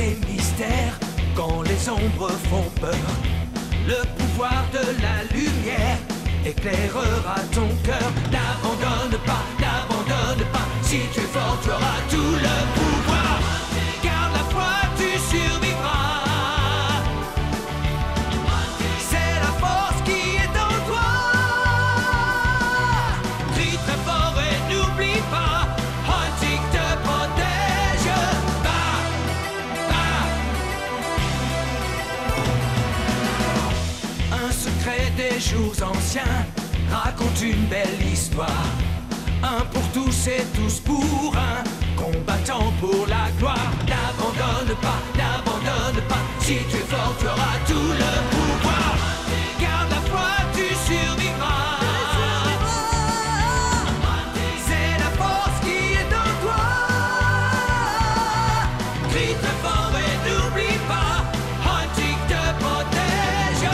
les mystères, quand les ombres font peur, le pouvoir de la lumière éclairera ton cœur. N'abandonne pas, si tu es fort, tu auras tout le pouvoir. Garde la foi, tu survivras. C'est la force qui est en toi. Crie très fort et n'oublie pas, Hunting te protège. Un secret des jours anciens raconte une belle histoire. Un pour tous et tous pour un, combattant pour la gloire. N'abandonne pas, si tu es fort, tu auras tout le pouvoir. Garde la foi, tu survivras. C'est la force qui est en toi. Crie très fort et n'oublie pas, Hunting te protège.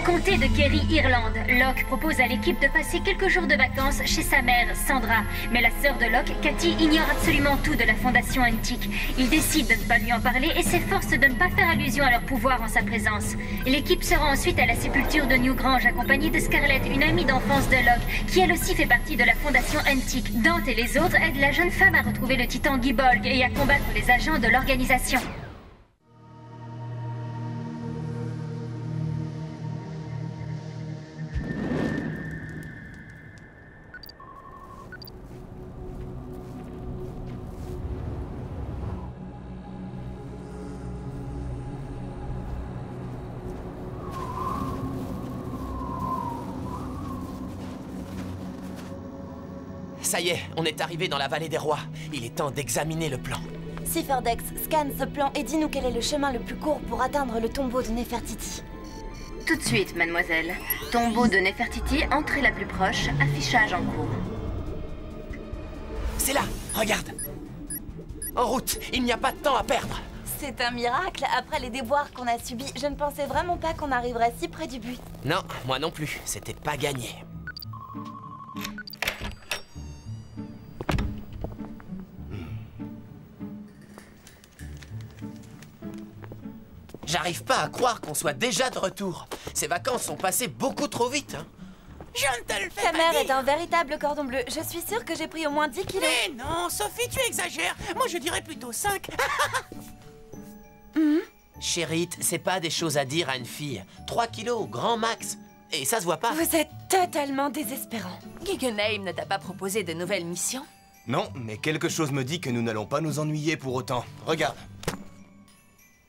Comté de Kerry, Irlande, Locke propose à l'équipe de passer quelques jours de vacances chez sa mère, Sandra. Mais la sœur de Locke, Cathy, ignore absolument tout de la fondation Antique. Il décide de ne pas lui en parler et s'efforce de ne pas faire allusion à leur pouvoir en sa présence. L'équipe se rend ensuite à la sépulture de Newgrange, accompagnée de Scarlett, une amie d'enfance de Locke, qui elle aussi fait partie de la fondation Antique. Dante et les autres aident la jeune femme à retrouver le titan Gibolg et à combattre les agents de l'organisation. Ça y est, on est arrivé dans la vallée des rois. Il est temps d'examiner le plan. Cypherdex, scanne ce plan et dis-nous quel est le chemin le plus court pour atteindre le tombeau de Nefertiti. Tout de suite, mademoiselle. Tombeau de Nefertiti, entrée la plus proche, affichage en cours. C'est là, regarde. En route, il n'y a pas de temps à perdre. C'est un miracle. Après les déboires qu'on a subis, je ne pensais vraiment pas qu'on arriverait si près du but. Non, moi non plus. C'était pas gagné. J'arrive pas à croire qu'on soit déjà de retour. Ces vacances sont passées beaucoup trop vite, hein. Je ne te le fais Ta pas mère dire. est un véritable cordon bleu. Je suis sûre que j'ai pris au moins 10 kilos. Mais non, Sophie, tu exagères. Moi, je dirais plutôt 5. Chérite, c'est pas des choses à dire à une fille. 3 kilos, grand max. Et ça se voit pas. Vous êtes totalement désespérant. Guggenheim ne t'a pas proposé de nouvelles missions? Non, mais quelque chose me dit que nous n'allons pas nous ennuyer pour autant. Regarde.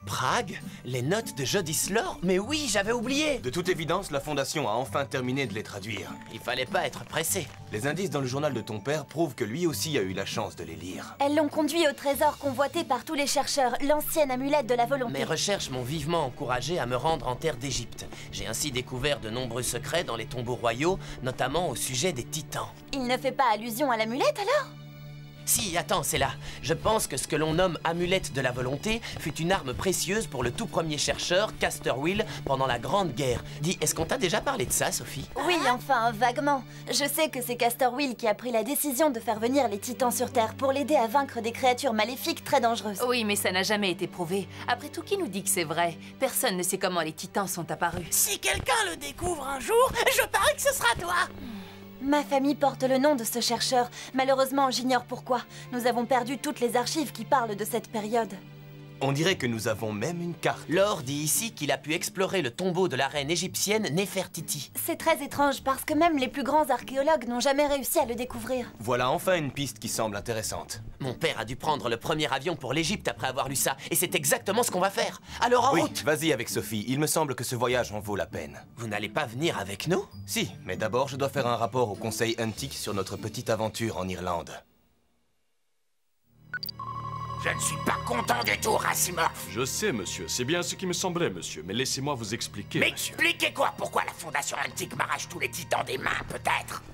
Prague? Les notes de Jodislor? Mais oui, j'avais oublié. De toute évidence, la Fondation a enfin terminé de les traduire. Il fallait pas être pressé. Les indices dans le journal de ton père prouvent que lui aussi a eu la chance de les lire. Elles l'ont conduit au trésor convoité par tous les chercheurs, l'ancienne amulette de la volonté. Mes recherches m'ont vivement encouragé à me rendre en terre d'Égypte. J'ai ainsi découvert de nombreux secrets dans les tombeaux royaux, notamment au sujet des titans. Il ne fait pas allusion à l'amulette alors? Si, attends, c'est là. Je pense que ce que l'on nomme amulette de la volonté fut une arme précieuse pour le tout premier chercheur, Castor Will, pendant la Grande Guerre. Dis, est-ce qu'on t'a déjà parlé de ça, Sophie? Oui, enfin, vaguement. Je sais que c'est Castor Will qui a pris la décision de faire venir les titans sur Terre pour l'aider à vaincre des créatures maléfiques très dangereuses. Oui, mais ça n'a jamais été prouvé. Après tout, qui nous dit que c'est vrai? Personne ne sait comment les titans sont apparus. Si quelqu'un le découvre un jour, je parie que ce sera toi. Ma famille porte le nom de ce chercheur. Malheureusement, j'ignore pourquoi. Nous avons perdu toutes les archives qui parlent de cette période. On dirait que nous avons même une carte. Lord dit ici qu'il a pu explorer le tombeau de la reine égyptienne Nefertiti. C'est très étrange parce que même les plus grands archéologues n'ont jamais réussi à le découvrir. Voilà enfin une piste qui semble intéressante. Mon père a dû prendre le premier avion pour l'Égypte après avoir lu ça, et c'est exactement ce qu'on va faire. Alors en Oui, route! vas-y avec Sophie. Il me semble que ce voyage en vaut la peine. Vous n'allez pas venir avec nous? Si, mais d'abord je dois faire un rapport au Conseil Antique sur notre petite aventure en Irlande. Je ne suis pas content du tout, Racimov. Je sais, monsieur. C'est bien ce qui me semblait, monsieur. Mais laissez-moi vous expliquer, monsieur. M'expliquez quoi? Pourquoi la Fondation Antique m'arrache tous les titans des mains, peut-être?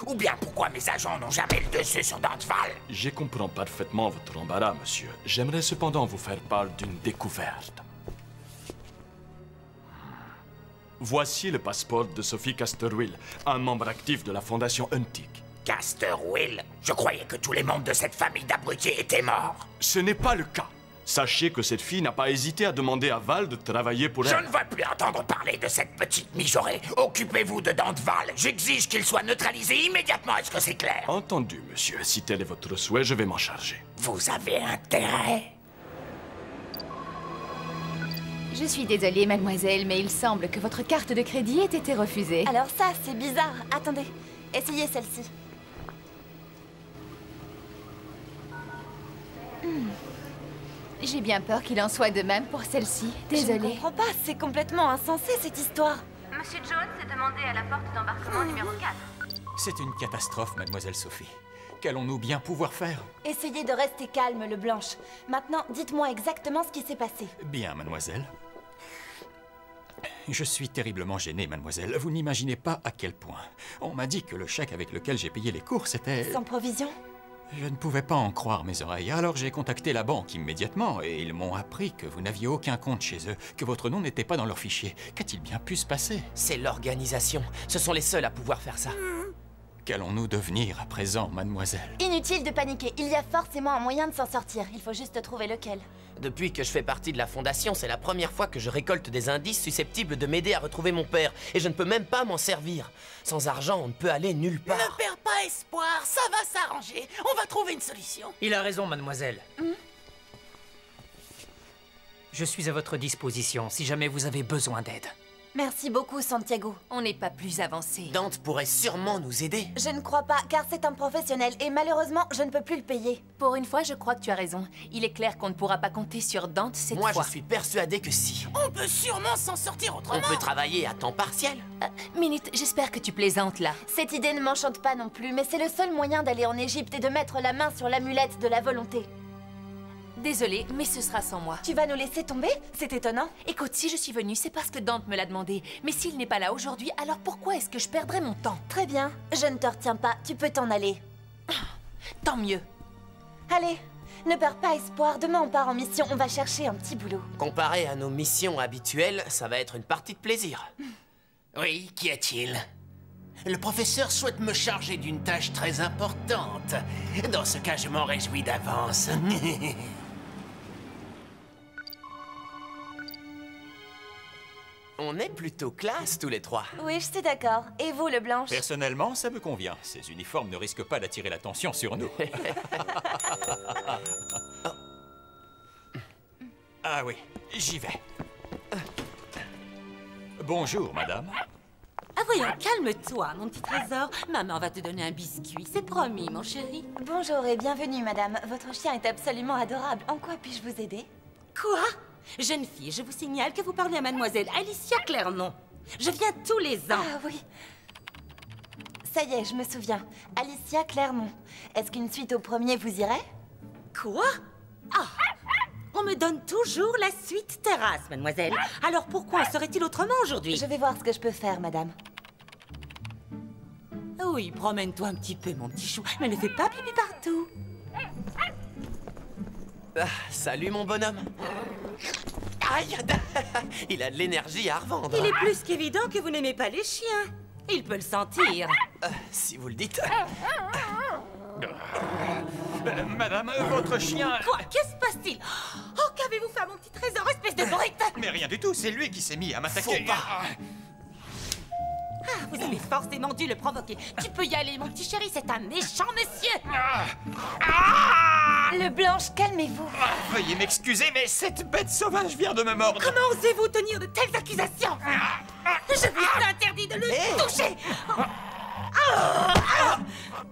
Ou bien pourquoi mes agents n'ont jamais le dessus sur Danteval? Je comprends parfaitement votre embarras, monsieur. J'aimerais cependant vous faire part d'une découverte. Voici le passeport de Sophie Casterwill, un membre actif de la Fondation Untic. Casterwill? Je croyais que tous les membres de cette famille d'abrutis étaient morts. Ce n'est pas le cas. Sachez que cette fille n'a pas hésité à demander à Val de travailler pour elle. Je ne veux plus entendre parler de cette petite mijaurée. Occupez-vous de Danteval. J'exige qu'il soit neutralisé immédiatement. Est-ce que c'est clair? Entendu, monsieur. Si tel est votre souhait, je vais m'en charger. Vous avez intérêt? Je suis désolée, mademoiselle, mais il semble que votre carte de crédit ait été refusée. Alors ça, c'est bizarre. Attendez, essayez celle-ci. J'ai bien peur qu'il en soit de même pour celle-ci. Je Désolée. ne comprends pas, c'est complètement insensé cette histoire. Monsieur Jones est demandé à la porte d'embarquement numéro 4. C'est une catastrophe, mademoiselle Sophie. Qu'allons-nous bien pouvoir faire? Essayez de rester calme, le Blanche. Maintenant, dites-moi exactement ce qui s'est passé. Bien, mademoiselle. Je suis terriblement gêné, mademoiselle. Vous n'imaginez pas à quel point. On m'a dit que le chèque avec lequel j'ai payé les courses était... Sans provision? Je ne pouvais pas en croire mes oreilles, alors j'ai contacté la banque immédiatement et ils m'ont appris que vous n'aviez aucun compte chez eux, que votre nom n'était pas dans leur fichier. Qu'a-t-il bien pu se passer? C'est l'organisation. Ce sont les seuls à pouvoir faire ça. Qu'allons-nous devenir à présent, mademoiselle? Inutile de paniquer, il y a forcément un moyen de s'en sortir. Il faut juste trouver lequel. Depuis que je fais partie de la Fondation, c'est la première fois que je récolte des indices susceptibles de m'aider à retrouver mon père. Et je ne peux même pas m'en servir. Sans argent, on ne peut aller nulle part. Ne perds pas espoir, ça va s'arranger. On va trouver une solution. Il a raison, mademoiselle. Je suis à votre disposition si jamais vous avez besoin d'aide. Merci beaucoup, Santiago. On n'est pas plus avancé. Dante pourrait sûrement nous aider. Je ne crois pas, car c'est un professionnel et malheureusement, je ne peux plus le payer. Pour une fois, je crois que tu as raison. Il est clair qu'on ne pourra pas compter sur Dante cette fois. Moi, je suis persuadé que si. On peut sûrement s'en sortir autrement. On peut travailler à temps partiel. Minute, j'espère que tu plaisantes là. Cette idée ne m'enchante pas non plus, mais c'est le seul moyen d'aller en Égypte et de mettre la main sur l'amulette de la volonté. Désolée, mais ce sera sans moi. Tu vas nous laisser tomber? C'est étonnant. Écoute, si je suis venue, c'est parce que Dante me l'a demandé. Mais s'il n'est pas là aujourd'hui, alors pourquoi est-ce que je perdrais mon temps? Très bien, je ne te retiens pas, tu peux t'en aller. Tant mieux. Allez, ne perds pas espoir, demain on part en mission, on va chercher un petit boulot. Comparé à nos missions habituelles, ça va être une partie de plaisir. Oui, qu'y a-t-il? Le professeur souhaite me charger d'une tâche très importante. Dans ce cas, je m'en réjouis d'avance. On est plutôt classe tous les trois. Oui, je suis d'accord. Et vous, le Blanche? Personnellement, ça me convient. Ces uniformes ne risquent pas d'attirer l'attention sur nous. Ah oui, j'y vais. Bonjour, madame. Ah voyons, calme-toi, mon petit trésor. Maman va te donner un biscuit, c'est promis, mon chéri. Bonjour et bienvenue, madame. Votre chien est absolument adorable. En quoi puis-je vous aider? Quoi? Jeune fille, je vous signale que vous parlez à mademoiselle Alicia Clermont. Je viens tous les ans. Ah oui. Ça y est, je me souviens. Alicia Clermont. Est-ce qu'une suite au premier vous irait? Quoi? Ah! On me donne toujours la suite terrasse, mademoiselle. Alors pourquoi en serait-il autrement aujourd'hui? Je vais voir ce que je peux faire, madame. Oui, promène-toi un petit peu, mon petit chou, mais ne fais pas pipi partout. Ah, salut, mon bonhomme. Aïe! Il a de l'énergie à revendre. Il est plus qu'évident que vous n'aimez pas les chiens. Il peut le sentir. Si vous le dites. Madame, votre chien... Quoi? Que se passe-t-il? Oh, qu'avez-vous fait à mon petit trésor, espèce de brute? Mais rien du tout, c'est lui qui s'est mis à m'attaquer. Ah, vous avez forcément dû le provoquer. Tu peux y aller, mon petit chéri, c'est un méchant monsieur. Le Blanche, calmez-vous. Veuillez m'excuser, mais cette bête sauvage vient de me mordre. Comment osez-vous tenir de telles accusations? Je vous interdis de le toucher.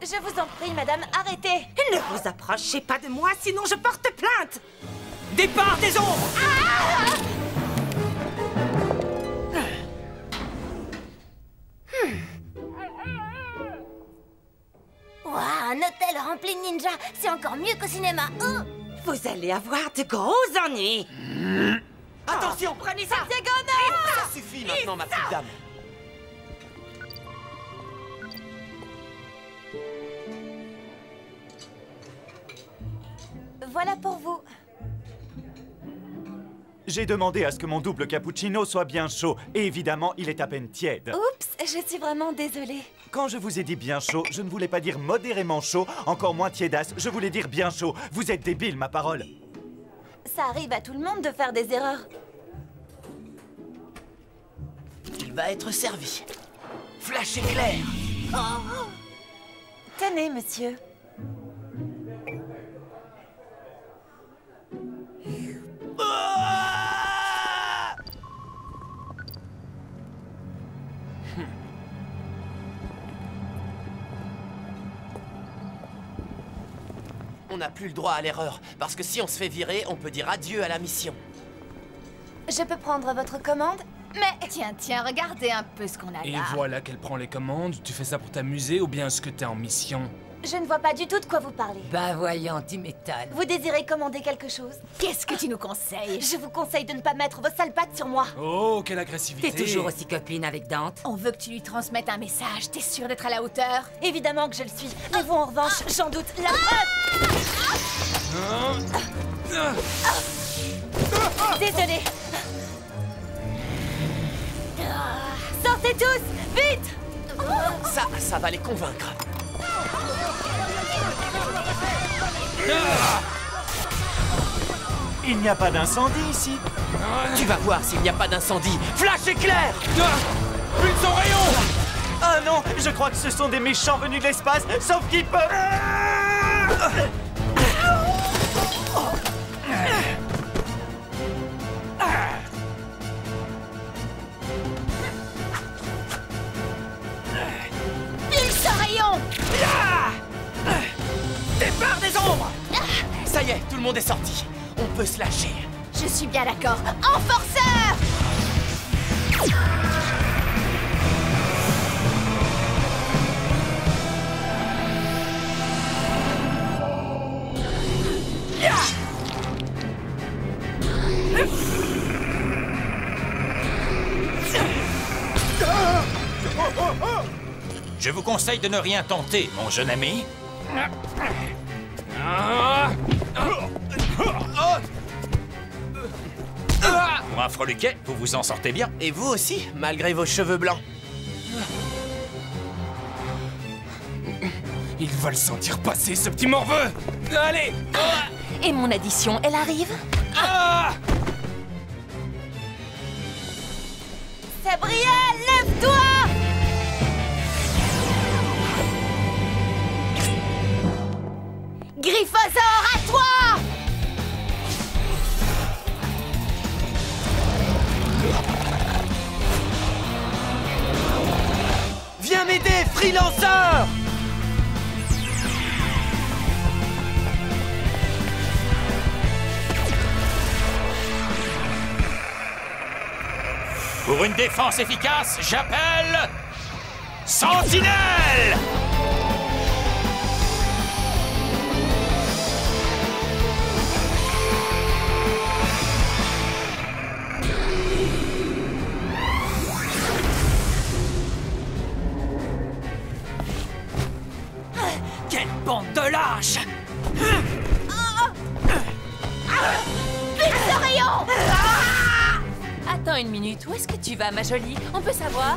Je vous en prie, madame, arrêtez. Ne vous approchez pas de moi, sinon je porte plainte. Départ des ombres. Waouh, un hôtel rempli de ninjas, c'est encore mieux qu'au cinéma. Vous allez avoir de gros ennuis. Attention, prenez ça. Santiago, non! Ça suffit maintenant, ma petite dame. Voilà pour vous. J'ai demandé à ce que mon double cappuccino soit bien chaud. Et évidemment, il est à peine tiède. Oups, je suis vraiment désolée. Quand je vous ai dit bien chaud, je ne voulais pas dire modérément chaud, encore moins tiédasse. Je voulais dire bien chaud. Vous êtes débile, ma parole. Ça arrive à tout le monde de faire des erreurs. Il va être servi. Flash éclair. Oh. Tenez, monsieur. On n'a plus le droit à l'erreur, parce que si on se fait virer, on peut dire adieu à la mission. Je peux prendre votre commande? Mais tiens, regardez un peu ce qu'on a là. Et voilà qu'elle prend les commandes. Tu fais ça pour t'amuser ou bien est-ce que t'es en mission? Je ne vois pas du tout de quoi vous parlez. Bah voyons, tu m'étonnes. Vous désirez commander quelque chose? Qu'est-ce que tu nous conseilles? Je vous conseille de ne pas mettre vos sales pattes sur moi. Oh, quelle agressivité. T'es toujours aussi copine avec Dante? On veut que tu lui transmettes un message. T'es sûre d'être à la hauteur? Évidemment que je le suis. Mais vous, en revanche, j'en doute. La Désolée. Sortez tous! Vite! Ça va les convaincre. Il n'y a pas d'incendie ici. Tu vas voir s'il n'y a pas d'incendie. Flash éclair! Brûle son rayon! Ah non, je crois que ce sont des méchants venus de l'espace, sauf qu'ils peuvent... Départ des ombres! Ça y est, tout le monde est sorti. On peut se lâcher. Je suis bien d'accord. Enforceur! Je vous conseille de ne rien tenter, mon jeune ami. Pour un freluquet, vous vous en sortez bien. Et vous aussi, malgré vos cheveux blancs. Il va le sentir passer, ce petit morveux. Allez! Et mon addition, elle arrive? Sabriel, lève-toi! Gryphosaure, à toi! Viens m'aider, freelanceur! Pour une défense efficace, j'appelle... Sentinelle! Quelle bande de lâches! Vite ce rayon! Attends une minute, où est-ce que tu vas, ma jolie? On peut savoir?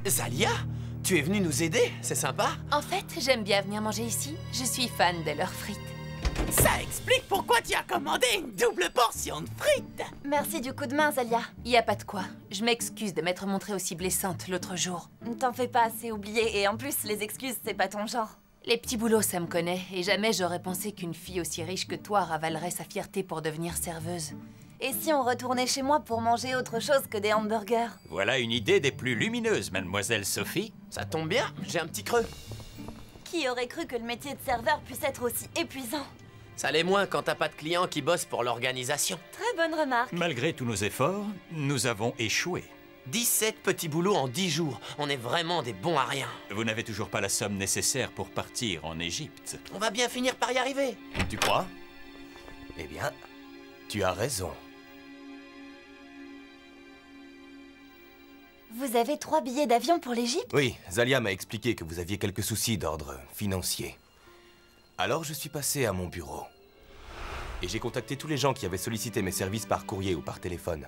Zalia, tu es venue nous aider, c'est sympa. En fait, j'aime bien venir manger ici. Je suis fan de leurs frites. Ça explique pourquoi tu as commandé une double portion de frites. Merci du coup de main, Zalia. Y a pas de quoi. Je m'excuse de m'être montrée aussi blessante l'autre jour. Ne t'en fais pas, c'est oublié. Et en plus, les excuses, c'est pas ton genre. Les petits boulots, ça me connaît. Et jamais j'aurais pensé qu'une fille aussi riche que toi ravalerait sa fierté pour devenir serveuse. Et si on retournait chez moi pour manger autre chose que des hamburgers? Voilà une idée des plus lumineuses, mademoiselle Sophie. Ça tombe bien, j'ai un petit creux. Qui aurait cru que le métier de serveur puisse être aussi épuisant? Ça l'est moins quand t'as pas de clients qui bossent pour l'organisation. Très bonne remarque. Malgré tous nos efforts, nous avons échoué. 17 petits boulots en 10 jours. On est vraiment des bons à rien. Vous n'avez toujours pas la somme nécessaire pour partir en Égypte. On va bien finir par y arriver. Tu crois? Eh bien, tu as raison. Vous avez 3 billets d'avion pour l'Égypte? Oui, Zalia m'a expliqué que vous aviez quelques soucis d'ordre financier. Alors je suis passé à mon bureau. Et j'ai contacté tous les gens qui avaient sollicité mes services par courrier ou par téléphone.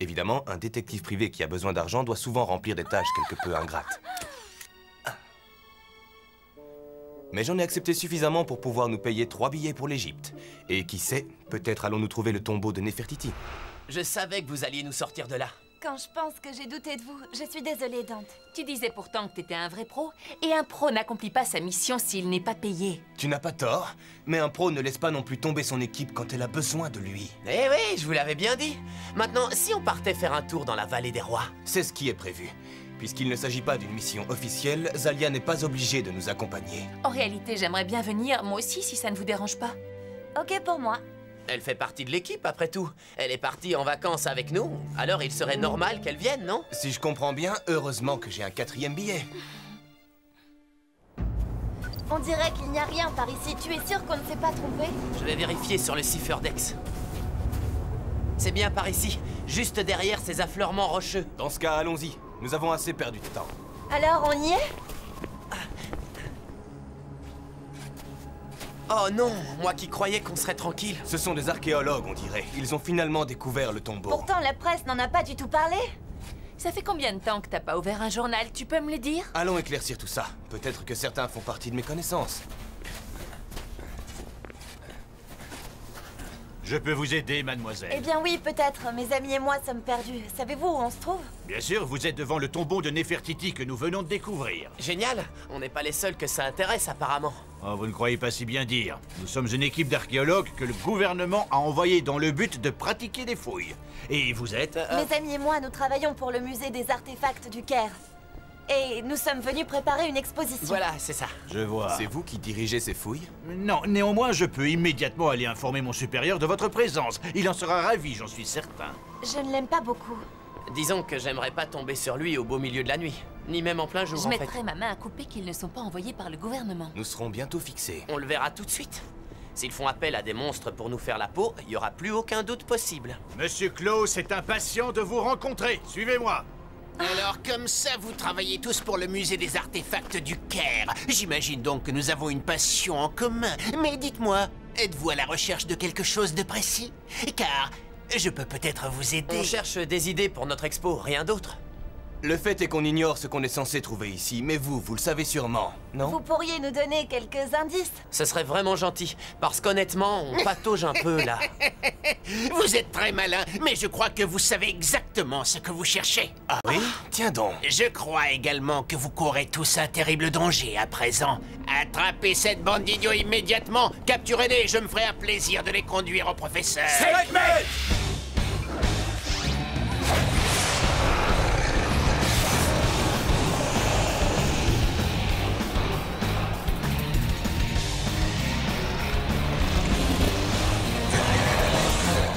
Évidemment, un détective privé qui a besoin d'argent doit souvent remplir des tâches quelque peu ingrates. Mais j'en ai accepté suffisamment pour pouvoir nous payer 3 billets pour l'Égypte. Et qui sait, peut-être allons-nous trouver le tombeau de Néfertiti. Je savais que vous alliez nous sortir de là. Quand je pense que j'ai douté de vous, je suis désolée, Dante. Tu disais pourtant que t'étais un vrai pro, et un pro n'accomplit pas sa mission s'il n'est pas payé. Tu n'as pas tort, mais un pro ne laisse pas non plus tomber son équipe quand elle a besoin de lui. Eh oui, je vous l'avais bien dit. Maintenant, si on partait faire un tour dans la vallée des rois? C'est ce qui est prévu. Puisqu'il ne s'agit pas d'une mission officielle, Zalia n'est pas obligée de nous accompagner. En réalité, j'aimerais bien venir, moi aussi, si ça ne vous dérange pas. Ok pour moi. Elle fait partie de l'équipe, après tout. Elle est partie en vacances avec nous. Alors il serait normal qu'elle vienne, non? Si je comprends bien, heureusement que j'ai un 4e billet. On dirait qu'il n'y a rien par ici. Tu es sûr qu'on ne s'est pas trompé? Je vais vérifier sur le Cypherdex. C'est bien par ici, juste derrière ces affleurements rocheux. Dans ce cas, allons-y. Nous avons assez perdu de temps. Alors, on y est? Oh non, moi qui croyais qu'on serait tranquille. Ce sont des archéologues, on dirait. Ils ont finalement découvert le tombeau. Pourtant, la presse n'en a pas du tout parlé. Ça fait combien de temps que t'as pas ouvert un journal? Tu peux me le dire? Allons éclaircir tout ça. Peut-être que certains font partie de mes connaissances. Je peux vous aider, mademoiselle. Eh bien oui, peut-être. Mes amis et moi sommes perdus. Savez-vous où on se trouve? Bien sûr, vous êtes devant le tombeau de Néfertiti que nous venons de découvrir. Génial. On n'est pas les seuls que ça intéresse, apparemment. Oh, vous ne croyez pas si bien dire. Nous sommes une équipe d'archéologues que le gouvernement a envoyé dans le but de pratiquer des fouilles. Et vous êtes... Mes amis et moi, nous travaillons pour le musée des artefacts du Caire. Et nous sommes venus préparer une exposition. Voilà, c'est ça. Je vois. C'est vous qui dirigez ces fouilles? Non, néanmoins, je peux immédiatement aller informer mon supérieur de votre présence. Il en sera ravi, j'en suis certain. Je ne l'aime pas beaucoup. Disons que j'aimerais pas tomber sur lui au beau milieu de la nuit. Ni même en plein jour, Je mettrai ma main à couper qu'ils ne sont pas envoyés par le gouvernement. Nous serons bientôt fixés. On le verra tout de suite. S'ils font appel à des monstres pour nous faire la peau, il y aura plus aucun doute possible. Monsieur Klaus est impatient de vous rencontrer. Suivez-moi. Alors, comme ça, vous travaillez tous pour le musée des artefacts du Caire. J'imagine donc que nous avons une passion en commun. Mais dites-moi, êtes-vous à la recherche de quelque chose de précis? Car je peux peut-être vous aider. On cherche des idées pour notre expo, rien d'autre. Le fait est qu'on ignore ce qu'on est censé trouver ici, mais vous le savez sûrement, non? Vous pourriez nous donner quelques indices? Ce serait vraiment gentil, parce qu'honnêtement, on patauge un peu, là. Vous êtes très malin, mais je crois que vous savez exactement ce que vous cherchez. Ah oui? Tiens donc. Je crois également que vous courez tous un terrible danger à présent. Attrapez cette bande d'idiots immédiatement, capturez-les, je me ferai un plaisir de les conduire au professeur. Segment!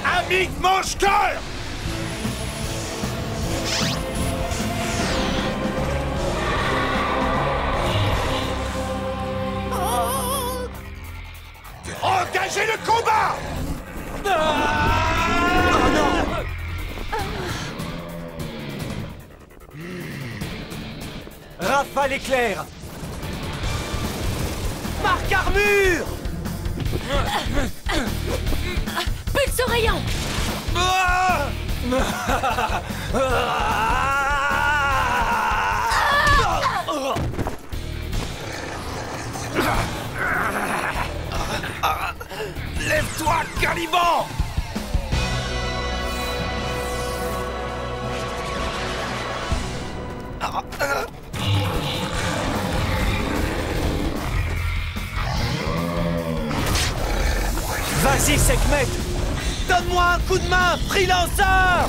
Amic mange-cœur! Engagez le combat! Oh non! Rafale éclair! Marque armure! Pulse rayon! Lève-toi, Caliban! Vas-y, Sekhmet! Donne-moi un coup de main, freelancer!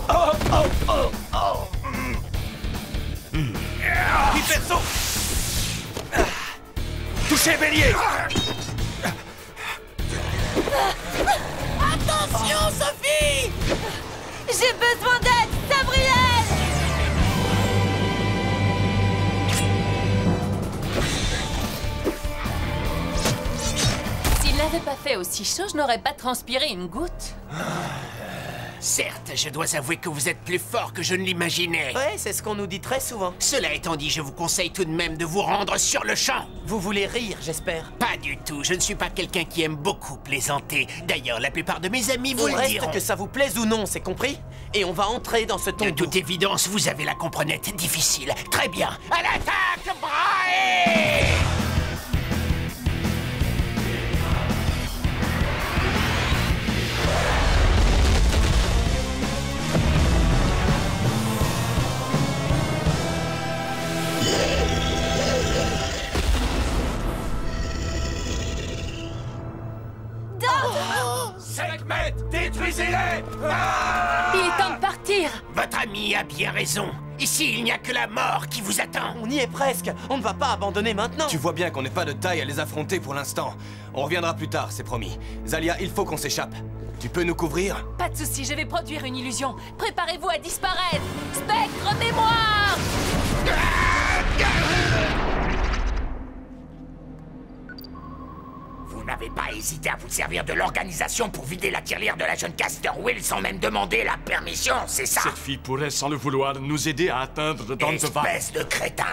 Oh, oh, oh, oh! Hyperso! Touché, bélier! Attention, Sophie! J'ai besoin d'aide, Sabriel! S'il n'avait t'avais pas fait aussi chaud, je n'aurais pas transpiré une goutte. Certes, je dois avouer que vous êtes plus fort que je ne l'imaginais. Ouais, c'est ce qu'on nous dit très souvent. Cela étant dit, je vous conseille tout de même de vous rendre sur le champ. Vous voulez rire, j'espère? Pas du tout, je ne suis pas quelqu'un qui aime beaucoup plaisanter. D'ailleurs, la plupart de mes amis vous Il le reste diront. que ça vous plaise ou non, c'est compris? Et on va entrer dans ce tombeau. De toute évidence, vous avez la comprenette difficile. Très bien, à l'attaque, Brahe! Sekhmet, détruisez-les! Il est temps de partir! Votre ami a bien raison. Ici, il n'y a que la mort qui vous attend. On y est presque. On ne va pas abandonner maintenant. Tu vois bien qu'on n'est pas de taille à les affronter pour l'instant. On reviendra plus tard, c'est promis. Zalia, il faut qu'on s'échappe. Tu peux nous couvrir? Pas de soucis, je vais produire une illusion. Préparez-vous à disparaître! Spectre mémoire! Vous n'avez pas hésité à vous servir de l'organisation pour vider la tirelire de la jeune Castor Will sans même demander la permission, c'est ça? Cette fille pourrait, sans le vouloir, nous aider à atteindre Danzeval. Espèce de crétin!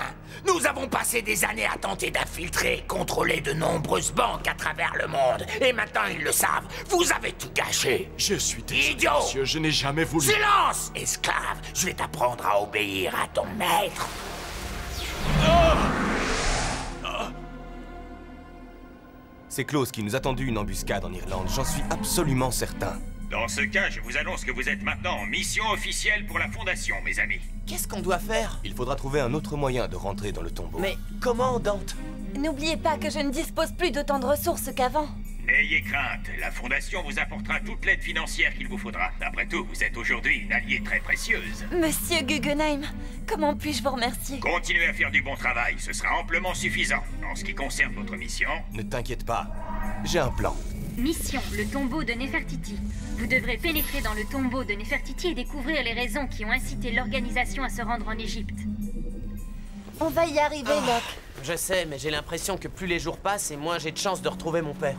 Nous avons passé des années à tenter d'infiltrer, contrôler de nombreuses banques à travers le monde. Et maintenant, ils le savent. Vous avez tout gâché. Je suis désolé, Idiot! monsieur, je n'ai jamais voulu... Silence! Esclave, je vais t'apprendre à obéir à ton maître. C'est Klaus qui nous a tendu une embuscade en Irlande, j'en suis absolument certain. Dans ce cas, je vous annonce que vous êtes maintenant en mission officielle pour la Fondation, mes amis. Qu'est-ce qu'on doit faire? Il faudra trouver un autre moyen de rentrer dans le tombeau. Mais comment, Dante? N'oubliez pas que je ne dispose plus d'autant de ressources qu'avant. N'ayez crainte, la Fondation vous apportera toute l'aide financière qu'il vous faudra. Après tout, vous êtes aujourd'hui une alliée très précieuse. Monsieur Guggenheim, comment puis-je vous remercier? Continuez à faire du bon travail, ce sera amplement suffisant. En ce qui concerne votre mission... Ne t'inquiète pas, j'ai un plan. Mission, le tombeau de Nefertiti. Vous devrez pénétrer dans le tombeau de Nefertiti et découvrir les raisons qui ont incité l'organisation à se rendre en Égypte. On va y arriver, Locke. Je sais, mais j'ai l'impression que plus les jours passent et moins j'ai de chance de retrouver mon père.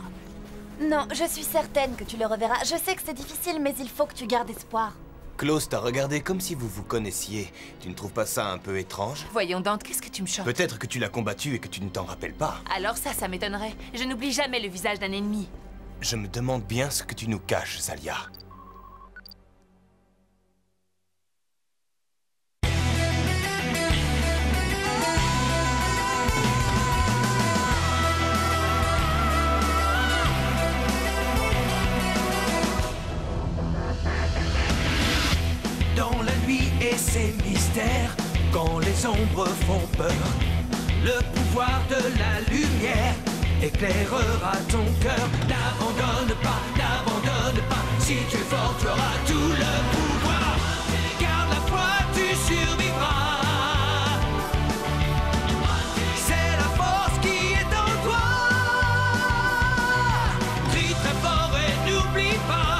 Non, je suis certaine que tu le reverras. Je sais que c'est difficile, mais il faut que tu gardes espoir. Klaus t'a regardé comme si vous vous connaissiez. Tu ne trouves pas ça un peu étrange? Voyons, Dante, qu'est-ce que tu me chantes? Peut-être que tu l'as combattu et que tu ne t'en rappelles pas. Alors ça m'étonnerait. Je n'oublie jamais le visage d'un ennemi. Je me demande bien ce que tu nous caches, Zalia. Dans la nuit et ses mystères, quand les ombres font peur, le pouvoir de la lumière éclairera ton cœur. N'abandonne pas, si tu es fort, tu auras tout le pouvoir. Garde la foi, tu survivras. C'est la force qui est en toi. Crie très fort et n'oublie pas.